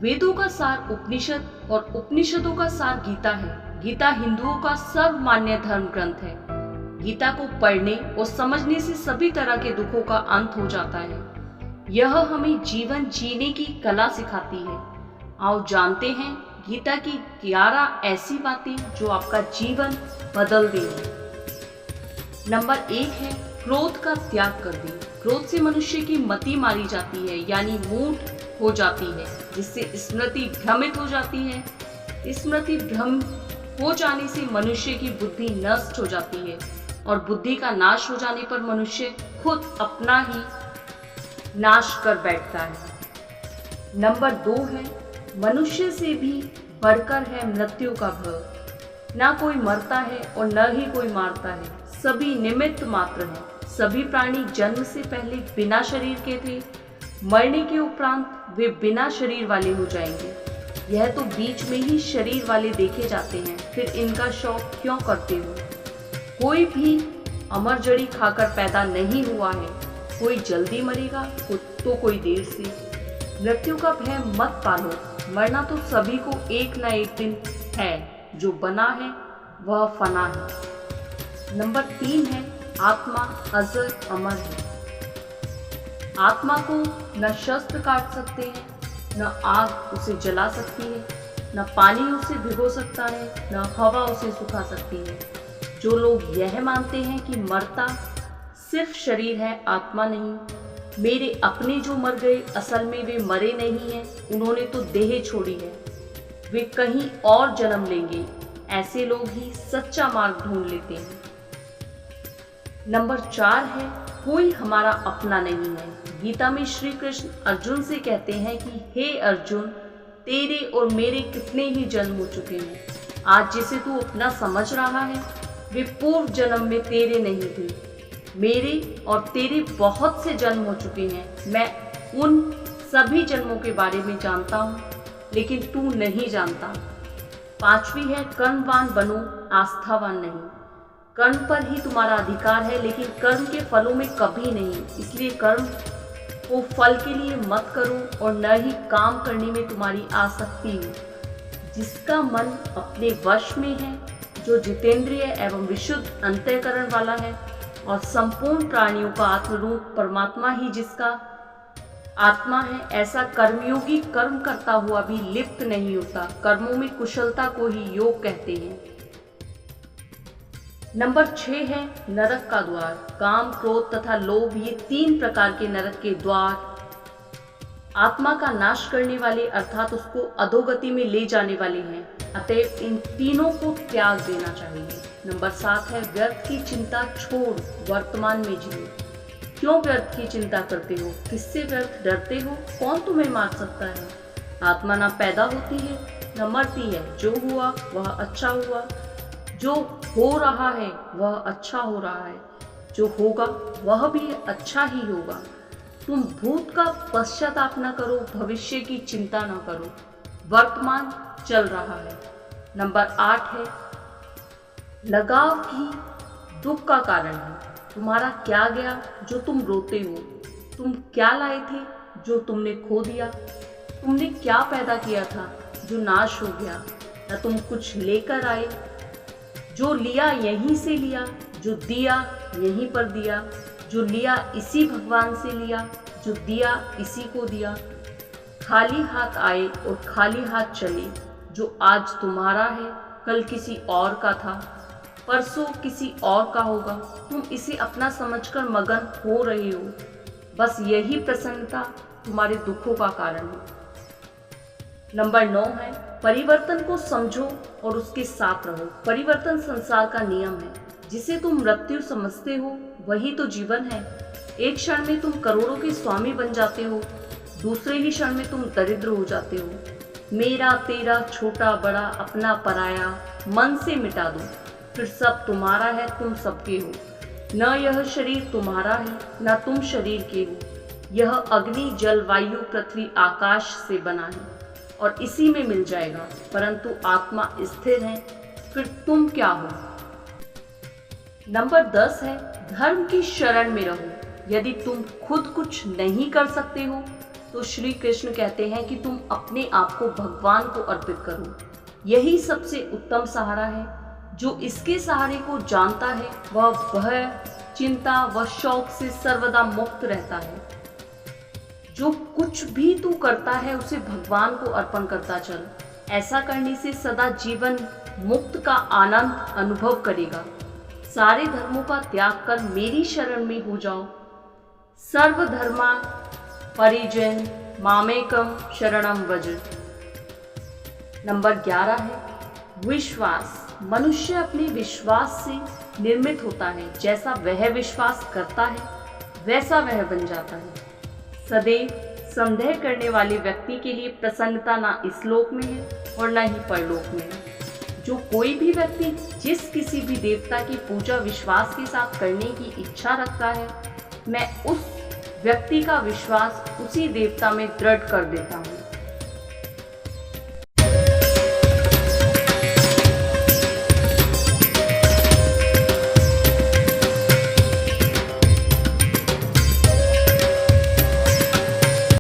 वेदों का सार उपनिषद और उपनिषदों का सार गीता है। गीता हिंदुओं का सर्वमान्य धर्म ग्रंथ है। गीता को पढ़ने और समझने से सभी तरह के दुखों का अंत हो जाता है। यह हमें जीवन जीने की कला सिखाती है। आओ जानते हैं गीता की 11 ऐसी बातें जो आपका जीवन बदल देंगी। नंबर 1 है क्रोध का त्याग कर दें। क्रोध से मनुष्य की मति मारी जाती है, यानी मूढ़ हो जाती है, जिससे स्मृति भ्रमित हो जाती है। स्मृति भ्रम हो जाने से मनुष्य की बुद्धि नष्ट हो जाती है और बुद्धि का नाश हो जाने पर मनुष्य खुद अपना ही नाश कर बैठता है। नंबर 2 है मनुष्य से भी बढ़कर है मृत्यु का भय। ना कोई मरता है और न ही कोई मारता है, सभी निमित्त मात्र हैं। सभी प्राणी जन्म से पहले बिना शरीर के थे, मरने के उपरांत वे बिना शरीर वाले हो जाएंगे। यह तो बीच में ही शरीर वाले देखे जाते हैं, फिर इनका शौक क्यों करते हो? कोई भी अमर जड़ी खाकर पैदा नहीं हुआ है। कोई जल्दी मरेगा तो कोई देर से। मृत्यु का भय मत पालो, मरना तो सभी को एक ना एक दिन है। जो बना है वह फना है। नंबर 3 है आत्मा अजर अमर है। आत्मा को न शस्त्र काट सकते हैं, न आग उसे जला सकती है, न पानी उसे भिगो सकता है, न हवा उसे सुखा सकती है। जो लोग यह मानते हैं कि मरता सिर्फ शरीर है, आत्मा नहीं, मेरे अपने जो मर गए असल में वे मरे नहीं हैं, उन्होंने तो देह छोड़ी है, वे कहीं और जन्म लेंगे। ऐसे लोग ही सच्चा मार्ग ढूंढ लेते हैं। नंबर 4 है कोई हमारा अपना नहीं है। गीता में श्री कृष्ण अर्जुन से कहते हैं कि हे अर्जुन, तेरे और मेरे कितने ही जन्म हो चुके हैं। आज जिसे तू अपना समझ रहा है वे पूर्व जन्म में तेरे नहीं थे। मेरे और तेरे बहुत से जन्म हो चुके हैं। मैं उन सभी जन्मों के बारे में जानता हूँ, लेकिन तू नहीं जानता। 5वीं है कर्मवान बनो, आस्थावान नहीं। कर्म पर ही तुम्हारा अधिकार है, लेकिन कर्म के फलों में कभी नहीं। इसलिए कर्म को फल के लिए मत करो और न ही काम करने में तुम्हारी आसक्ति हो। जिसका मन अपने वश में है, जो जितेंद्रिय एवं विशुद्ध अंतःकरण वाला है और संपूर्ण प्राणियों का आत्मरूप परमात्मा ही जिसका आत्मा है, ऐसा कर्मयोगी कर्म करता हुआ भी लिप्त नहीं होता। कर्मों में कुशलता को ही योग कहते हैं। नंबर 6 है नरक का द्वार। काम, क्रोध तथा लोभ, ये 3 प्रकार के नरक के द्वार आत्मा का नाश करने वाले अर्थात उसको अधोगति में ले जाने वाले हैं। अतएव इन तीनों को त्याग देना चाहिए। नंबर 7 है व्यर्थ की चिंता छोड़, वर्तमान में जियो। क्यों व्यर्थ की चिंता करते हो? किससे व्यर्थ डरते हो? कौन तुम्हें मार सकता है? आत्मा ना पैदा होती है न मरती है। जो हुआ वह अच्छा हुआ, जो हो रहा है वह अच्छा हो रहा है, जो होगा वह भी अच्छा ही होगा। तुम भूत का पश्चाताप न करो, भविष्य की चिंता न करो, वर्तमान चल रहा है। नंबर 8 है लगाव ही दुख का कारण है। तुम्हारा क्या गया जो तुम रोते हो? तुम क्या लाए थे जो तुमने खो दिया? तुमने क्या पैदा किया था जो नाश हो गया? न तुम कुछ लेकर आए, जो लिया यहीं से लिया, जो दिया यहीं पर दिया, जो लिया इसी भगवान से लिया, जो दिया इसी को दिया। खाली हाथ आए और खाली हाथ चले। जो आज तुम्हारा है कल किसी और का था, परसों किसी और का होगा। तुम इसे अपना समझकर मगन हो रहे हो। बस यही प्रसन्नता तुम्हारे दुखों का कारण है। नंबर 9 है परिवर्तन को समझो और उसके साथ रहो। परिवर्तन संसार का नियम है। जिसे तुम मृत्यु समझते हो वही तो जीवन है। एक क्षण में तुम करोड़ों के स्वामी बन जाते हो, दूसरे ही क्षण में तुम दरिद्र हो जाते हो। मेरा तेरा छोटा बड़ा अपना पराया मन से मिटा दो, फिर सब तुम्हारा है, तुम सबके हो। न यह शरीर तुम्हारा है न तुम शरीर के हो। यह अग्नि जल वायु पृथ्वी आकाश से बना है और इसी में मिल जाएगा, परंतु आत्मा स्थिर है। फिर तुम क्या हो? नंबर 10 है धर्म की शरण में रहो। यदि तुम खुद कुछ नहीं कर सकते हो तो श्री कृष्ण कहते हैं कि तुम अपने आप को भगवान को अर्पित करो। यही सबसे उत्तम सहारा है। जो इसके सहारे को जानता है वह भय, चिंता व शौक से सर्वदा मुक्त रहता है। जो कुछ भी तू करता है उसे भगवान को अर्पण करता चल। ऐसा करने से सदा जीवन मुक्त का आनंद अनुभव करेगा। सारे धर्मों का त्याग कर मेरी शरण में हो जाओ। सर्वधर्मा परिजन मामेकम शरणम व्रज। नंबर 11 है विश्वास। मनुष्य अपने विश्वास से निर्मित होता है। जैसा वह विश्वास करता है वैसा वह बन जाता है। सदैव संदेह करने वाले व्यक्ति के लिए प्रसन्नता ना इस लोक में है और ना ही परलोक में है। जो कोई भी व्यक्ति जिस किसी भी देवता की पूजा विश्वास के साथ करने की इच्छा रखता है, मैं उस व्यक्ति का विश्वास उसी देवता में दृढ़ कर देता हूँ।